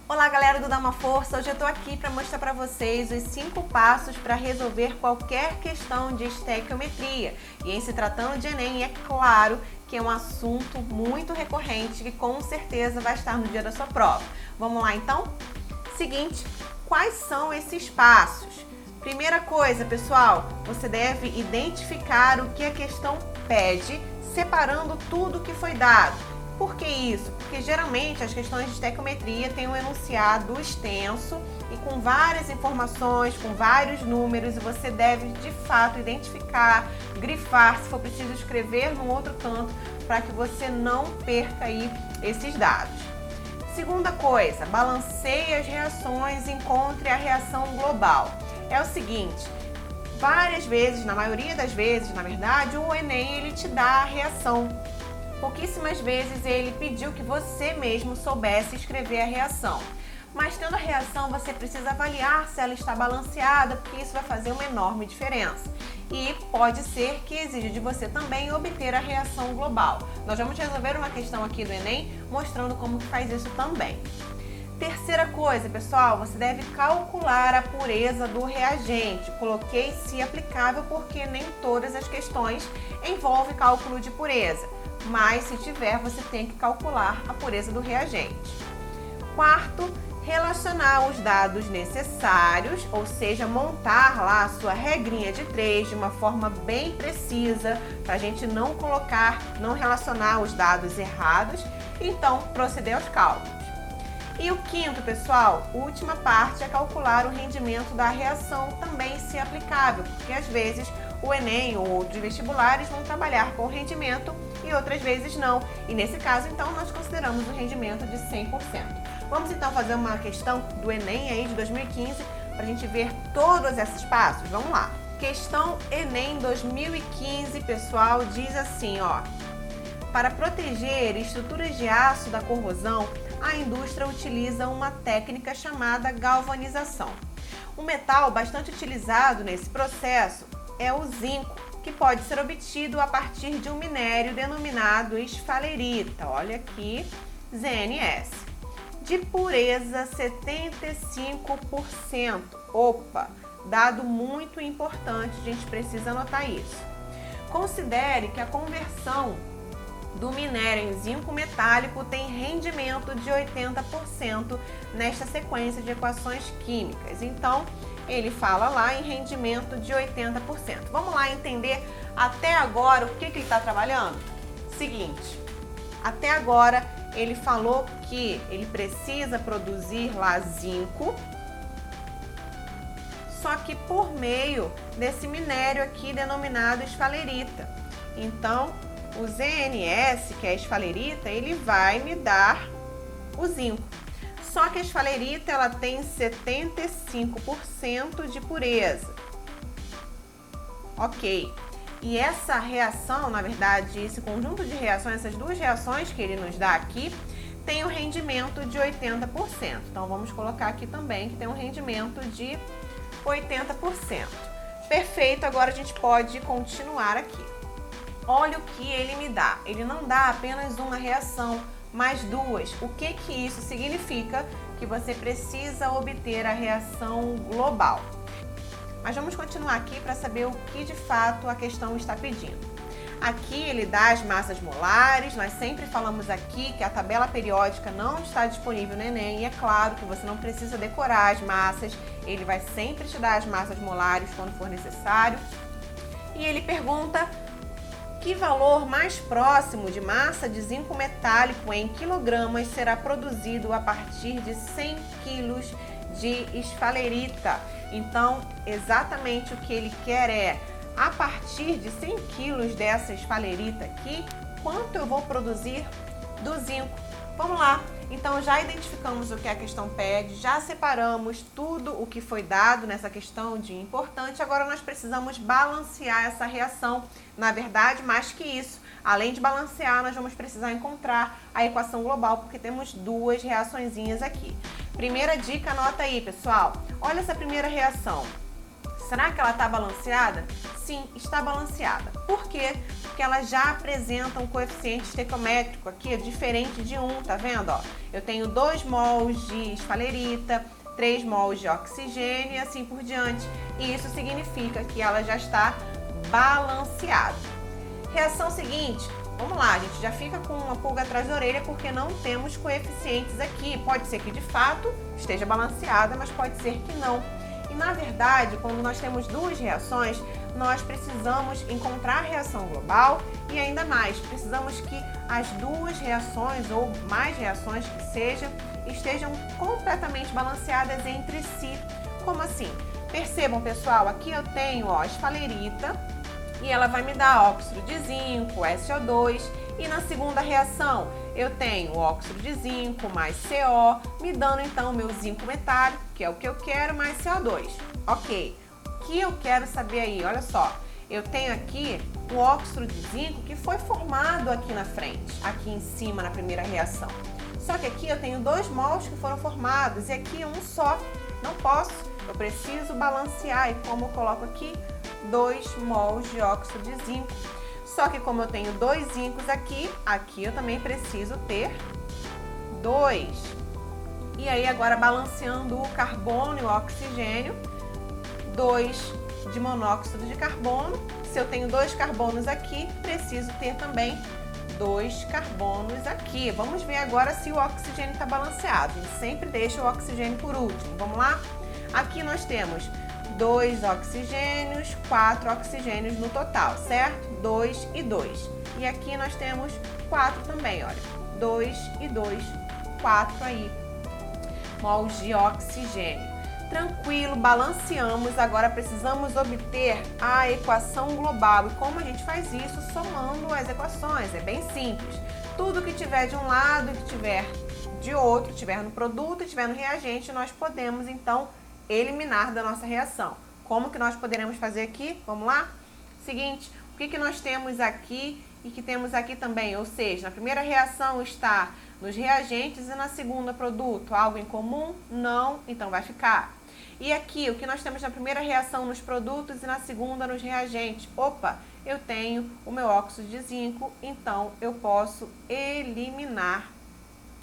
Olá galera do Dá Uma Força, hoje eu tô aqui para mostrar para vocês os 5 passos para resolver qualquer questão de estequiometria. E em se tratando de Enem, é claro que é um assunto muito recorrente que com certeza vai estar no dia da sua prova. Vamos lá então? Seguinte, quais são esses passos? Primeira coisa, pessoal, você deve identificar o que a questão pede, separando tudo que foi dado. Por que isso? Porque geralmente as questões de estequiometria têm um enunciado extenso e com várias informações, com vários números, e você deve de fato identificar, grifar, se for preciso escrever num outro canto, para que você não perca aí esses dados. Segunda coisa, balanceie as reações e encontre a reação global. É o seguinte, várias vezes, na maioria das vezes, na verdade, o Enem ele te dá a reação. Pouquíssimas vezes ele pediu que você mesmo soubesse escrever a reação. Mas tendo a reação, você precisa avaliar se ela está balanceada, porque isso vai fazer uma enorme diferença. E pode ser que exija de você também obter a reação global. Nós vamos resolver uma questão aqui do Enem, mostrando como que faz isso também. Terceira coisa, pessoal, você deve calcular a pureza do reagente. Coloquei se aplicável porque nem todas as questões envolvem cálculo de pureza. Mas se tiver, você tem que calcular a pureza do reagente. Quarto, relacionar os dados necessários, ou seja, montar lá a sua regrinha de 3 de uma forma bem precisa, para a gente não relacionar os dados errados, então proceder aos cálculos. E o quinto, pessoal, última parte é calcular o rendimento da reação, também se aplicável, porque às vezes o Enem ou outros vestibulares vão trabalhar com rendimento e outras vezes não. E nesse caso, então, nós consideramos o rendimento de 100%. Vamos então fazer uma questão do Enem aí de 2015 para a gente ver todos esses passos. Vamos lá. Questão Enem 2015, pessoal, diz assim, ó. Para proteger estruturas de aço da corrosão, a indústria utiliza uma técnica chamada galvanização. Um metal bastante utilizado nesse processo é o zinco, que pode ser obtido a partir de um minério denominado esfalerita. Olha aqui, ZNS. De pureza 75%. Opa, dado muito importante, a gente precisa anotar isso. Considere que a conversão do minério em zinco metálico tem rendimento de 80% nesta sequência de equações químicas. Então, ele fala lá em rendimento de 80%. Vamos lá entender até agora o que ele está trabalhando? Seguinte, até agora ele falou que ele precisa produzir lá zinco, só que por meio desse minério aqui denominado esfalerita. Então, o ZNS, que é a esfalerita, ele vai me dar o zinco. Só que a esfalerita ela tem 75% de pureza. Ok. E essa reação, na verdade, esse conjunto de reações, essas duas reações que ele nos dá aqui, tem um rendimento de 80%. Então, vamos colocar aqui também que tem um rendimento de 80%. Perfeito, agora a gente pode continuar aqui. Olha o que ele me dá. Ele não dá apenas uma reação, mas duas. O que isso significa? Que você precisa obter a reação global. Mas vamos continuar aqui para saber o que de fato a questão está pedindo. Aqui ele dá as massas molares, nós sempre falamos aqui que a tabela periódica não está disponível no Enem, e é claro que você não precisa decorar as massas, ele vai sempre te dar as massas molares quando for necessário. E ele pergunta que valor mais próximo de massa de zinco metálico em quilogramas será produzido a partir de 100 quilos de esfalerita. Então, exatamente o que ele quer é, a partir de 100 quilos dessa esfalerita aqui, quanto eu vou produzir do zinco? Vamos lá. Então, já identificamos o que a questão pede, já separamos tudo o que foi dado nessa questão de importante, agora nós precisamos balancear essa reação. Na verdade, mais que isso, além de balancear, nós vamos precisar encontrar a equação global, porque temos duas reaçõezinhas aqui. Primeira dica, anota aí, pessoal. Olha essa primeira reação. Será que ela está balanceada? Sim, está balanceada. Por quê? Porque ela já apresenta um coeficiente estequiométrico aqui, diferente de 1, tá vendo? Ó, eu tenho 2 mols de esfalerita, 3 mols de oxigênio e assim por diante. E isso significa que ela já está balanceada. Reação seguinte, vamos lá, a gente já fica com uma pulga atrás da orelha porque não temos coeficientes aqui. Pode ser que de fato esteja balanceada, mas pode ser que não. E na verdade, quando nós temos duas reações, nós precisamos encontrar a reação global e ainda mais, precisamos que as duas reações ou mais reações que sejam, estejam completamente balanceadas entre si. Como assim? Percebam, pessoal, aqui eu tenho a esfalerita e ela vai me dar óxido de zinco, SO2, e na segunda reação eu tenho o óxido de zinco mais CO, me dando então o meu zinco metálico, que é o que eu quero, mais CO2. Ok, o que eu quero saber aí? Olha só, eu tenho aqui o óxido de zinco que foi formado aqui na frente, aqui em cima na primeira reação. Só que aqui eu tenho 2 mols que foram formados e aqui um só. Não posso, eu preciso balancear. E como eu coloco aqui? 2 mols de óxido de zinco. Só que como eu tenho 2 zincos aqui, aqui eu também preciso ter 2. E aí agora balanceando o carbono e o oxigênio, 2 de monóxido de carbono. Se eu tenho 2 carbonos aqui, preciso ter também 2 carbonos aqui. Vamos ver agora se o oxigênio está balanceado. A gente sempre deixa o oxigênio por último. Vamos lá? Aqui nós temos 2 oxigênios, 4 oxigênios no total, certo? 2 e 2. E aqui nós temos 4 também, olha. 2 e 2, 4 aí, mols de oxigênio. Tranquilo, balanceamos. Agora precisamos obter a equação global. E como a gente faz isso? Somando as equações. É bem simples. Tudo que tiver de um lado e que tiver de outro, tiver no produto e tiver no reagente, nós podemos então eliminar da nossa reação. Como que nós poderemos fazer aqui? Vamos lá? Seguinte, o que nós temos aqui e que temos aqui também? Ou seja, na primeira reação está nos reagentes e na segunda produto. Algo em comum? Não, então vai ficar. E aqui, o que nós temos na primeira reação nos produtos e na segunda nos reagentes? Opa, eu tenho o meu óxido de zinco, então eu posso eliminar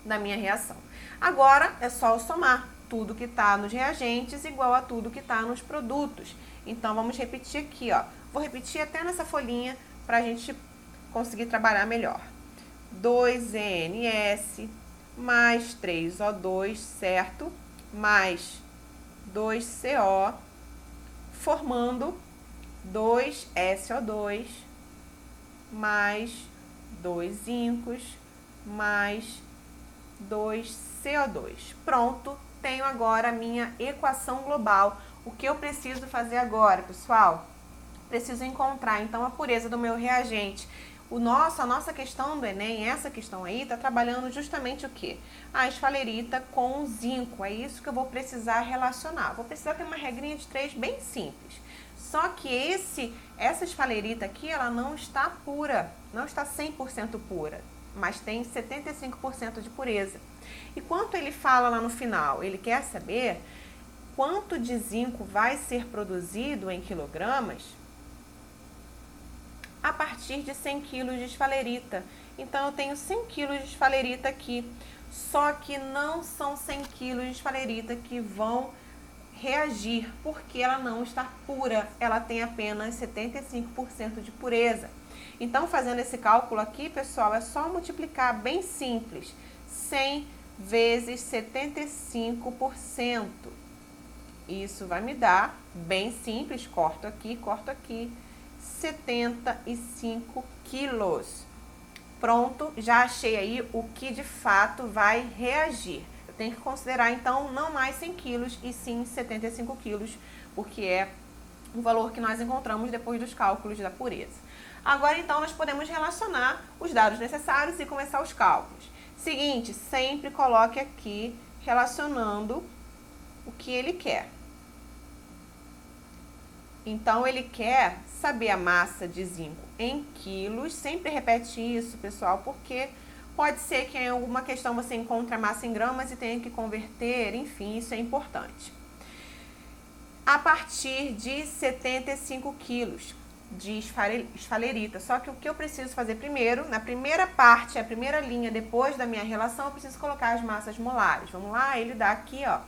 da minha reação. Agora é só eu somar tudo que está nos reagentes igual a tudo que está nos produtos. Então vamos repetir aqui, ó. Vou repetir até nessa folhinha para a gente conseguir trabalhar melhor. 2NS mais 3O2, certo? Mais 2CO, formando 2SO2 mais 2 zincos mais 2CO2. Pronto, tenho agora a minha equação global. O que eu preciso fazer agora, pessoal? Preciso encontrar então a pureza do meu reagente. A nossa questão do Enem, essa questão aí, está trabalhando justamente o quê? A esfalerita com o zinco. É isso que eu vou precisar relacionar. Vou precisar ter uma regrinha de 3 bem simples. Só que essa esfalerita aqui, ela não está pura, não está 100% pura, mas tem 75% de pureza. E quanto ele fala lá no final? Ele quer saber quanto de zinco vai ser produzido em quilogramas a partir de 100 kg de esfalerita. Então eu tenho 100 kg de esfalerita aqui, só que não são 100 kg de esfalerita que vão reagir, porque ela não está pura, ela tem apenas 75% de pureza. Então, fazendo esse cálculo aqui, pessoal, é só multiplicar, bem simples, 100 vezes 75%. Isso vai me dar, bem simples, corto aqui, 75 quilos. Pronto, já achei aí o que de fato vai reagir. Eu tenho que considerar, então, não mais 100 quilos e sim 75 quilos, porque é o valor que nós encontramos depois dos cálculos da pureza. Agora, então, nós podemos relacionar os dados necessários e começar os cálculos. Seguinte, sempre coloque aqui relacionando o que ele quer. Então, ele quer saber a massa de zinco em quilos. Sempre repete isso, pessoal, porque pode ser que em alguma questão você encontre a massa em gramas e tenha que converter, enfim, isso é importante. a partir de 75 quilos de esfalerita. Só que o que eu preciso fazer primeiro, na primeira parte, a primeira linha depois da minha relação, eu preciso colocar as massas molares. Vamos lá, ele dá aqui, ó,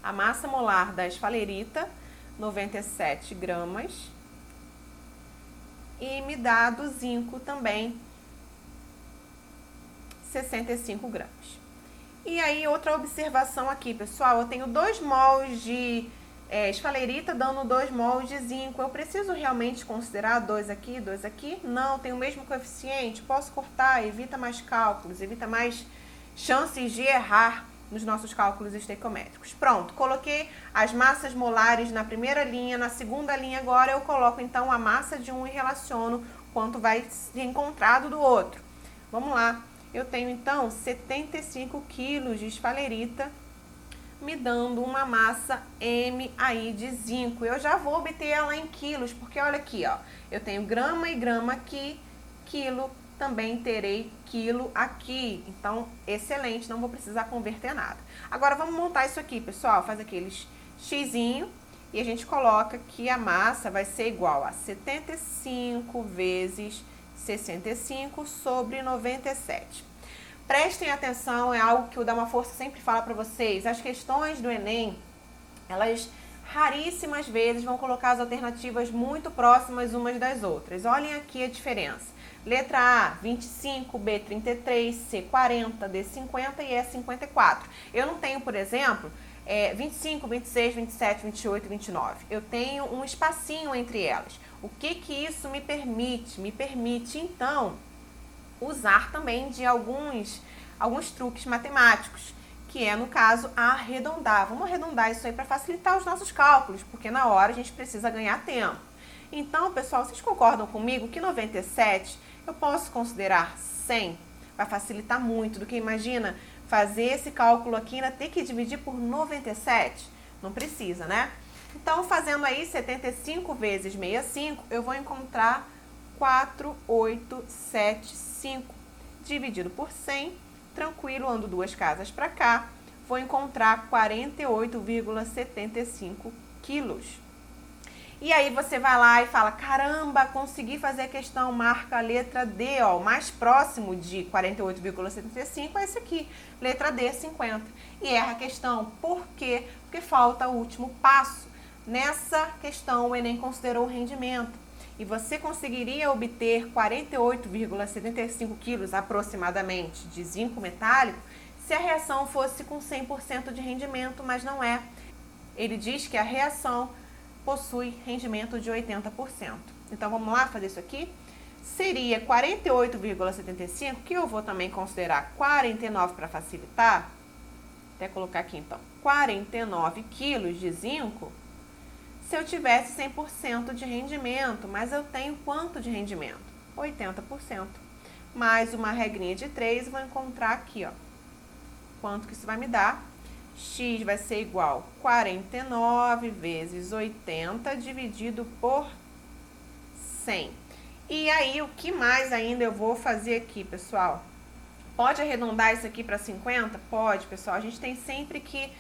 a massa molar da esfalerita, 97 gramas. E me dá do zinco também, 65 gramas. E aí, outra observação aqui, pessoal, eu tenho 2 mols de esfalerita dando 2 mols de zinco. Eu preciso realmente considerar 2 aqui, 2 aqui? Não, tem o mesmo coeficiente, posso cortar, evita mais cálculos, evita mais chances de errar nos nossos cálculos estequiométricos. Pronto, coloquei as massas molares na primeira linha, na segunda linha agora eu coloco então a massa de um e relaciono quanto vai ser encontrado do outro. Vamos lá, eu tenho então 75 quilos de esfalerita, me dando uma massa M aí de zinco. Eu já vou obter ela em quilos, porque olha aqui, ó, eu tenho grama e grama aqui, quilo, também terei quilo aqui. Então, excelente, não vou precisar converter nada. Agora, vamos montar isso aqui, pessoal. Faz aqueles xizinho e a gente coloca que a massa vai ser igual a 75 vezes 65 sobre 97. Prestem atenção, é algo que o Dá Uma Força sempre fala para vocês. As questões do Enem, elas raríssimas vezes vão colocar as alternativas muito próximas umas das outras. Olhem aqui a diferença. Letra A, 25, B, 33, C, 40, D, 50 e E, 54. Eu não tenho, por exemplo, 25, 26, 27, 28 e 29. Eu tenho um espacinho entre elas. O que isso me permite? Me permite, então, usar também de alguns truques matemáticos, que é, no caso, arredondar. Vamos arredondar isso aí para facilitar os nossos cálculos, porque na hora a gente precisa ganhar tempo. Então, pessoal, vocês concordam comigo que 97 eu posso considerar 100? Vai facilitar muito do que, imagina, fazer esse cálculo aqui e ainda ter que dividir por 97? Não precisa, né? Então, fazendo aí 75 vezes 65, eu vou encontrar 4,875. Dividido por 100, tranquilo, ando 2 casas para cá, vou encontrar 48,75 quilos. E aí você vai lá e fala, caramba, consegui fazer a questão, marca a letra D, ó, o mais próximo de 48,75 é esse aqui, letra D, 50. E erra a questão. Por quê? Porque falta o último passo. Nessa questão, o Enem considerou o rendimento. E você conseguiria obter 48,75 quilos aproximadamente de zinco metálico se a reação fosse com 100% de rendimento, mas não é. Ele diz que a reação possui rendimento de 80%. Então, vamos lá fazer isso aqui? Seria 48,75, que eu vou também considerar 49 para facilitar. Até colocar aqui, então, 49 quilos de zinco, se eu tivesse 100% de rendimento. Mas eu tenho quanto de rendimento? 80%. Mais uma regrinha de 3, vou encontrar aqui, ó, quanto que isso vai me dar. X vai ser igual a 49 vezes 80 dividido por 100. E aí, o que mais ainda eu vou fazer aqui, pessoal? Pode arredondar isso aqui para 50? Pode, pessoal. A gente tem sempre que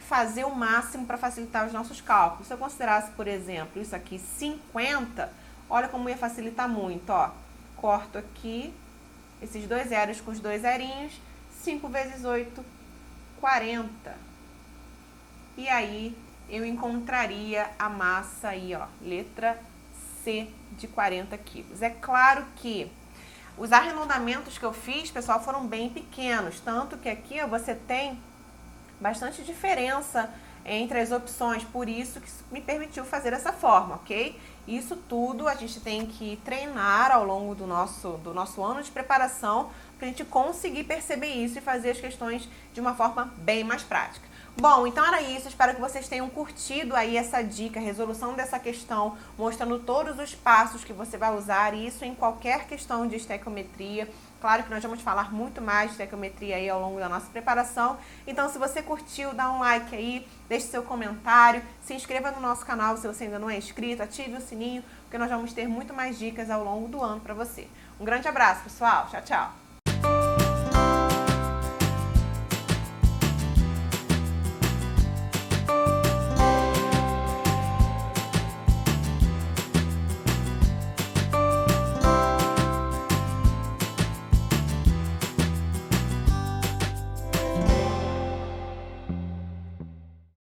fazer o máximo para facilitar os nossos cálculos. Se eu considerasse, por exemplo, isso aqui 50, olha como ia facilitar muito, ó. Corto aqui esses 2 zeros com os 2 zerinhos, 5 vezes 8, 40. E aí, eu encontraria a massa aí, ó, letra C de 40 quilos. É claro que os arredondamentos que eu fiz, pessoal, foram bem pequenos. Tanto que aqui, ó, você tem bastante diferença entre as opções. Por isso que isso me permitiu fazer dessa forma, ok? Isso tudo a gente tem que treinar ao longo do nosso ano de preparação para a gente conseguir perceber isso e fazer as questões de uma forma bem mais prática. Bom, então era isso, espero que vocês tenham curtido aí essa dica, a resolução dessa questão, mostrando todos os passos que você vai usar, e isso em qualquer questão de estequiometria. Claro que nós vamos falar muito mais de estequiometria aí ao longo da nossa preparação. Então, se você curtiu, dá um like aí, deixe seu comentário, se inscreva no nosso canal se você ainda não é inscrito, ative o sininho, porque nós vamos ter muito mais dicas ao longo do ano para você. Um grande abraço, pessoal. Tchau, tchau.